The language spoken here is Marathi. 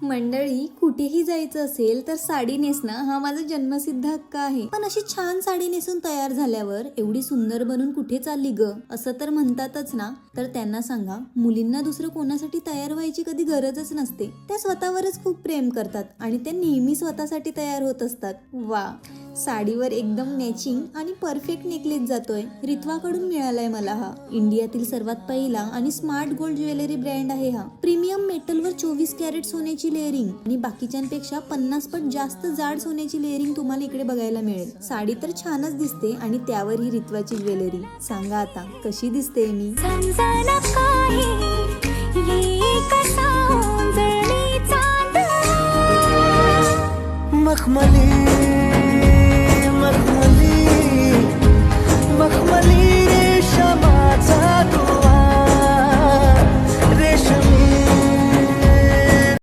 मंडळी, कुठेही जायचं असेल तर साडी नेसणं हा माझा जन्मसिद्ध हक्क आहे. पण अशी छान साडी नेसून तयार झाल्यावर एवढी सुंदर बनून कुठे चालली ग असं तर म्हणतातच ना. तर त्यांना सांगा, मुलींना दुसरं कोणासाठी तयार व्हायची कधी गरजच नसते. त्या स्वतःवरच खूप प्रेम करतात आणि त्या नेहमी स्वतःसाठी तयार होत असतात. वा, साडीवर एकदम मॅचिंग आणि परफेक्ट नेकलेस जातोय. रित्वाकडून मिळालाय मला हा. इंडियातील सर्वात पहिला आणि स्मार्ट गोल्ड ज्वेलरी ब्रँड आहे हा. प्रीमियम मेटलवर 24 कॅरेट सोन्याची लेअरिंग आणि बाकीच्यांपेक्षा 50 पट जास्त जाड सोन्याची लेअरिंग तुम्हाला इकडे बघायला मिळेल. साडी तर छानच दिसते आणि त्यावर ही रित्वाची ज्वेलरी. सांगा आता कशी दिसते मी? मखमली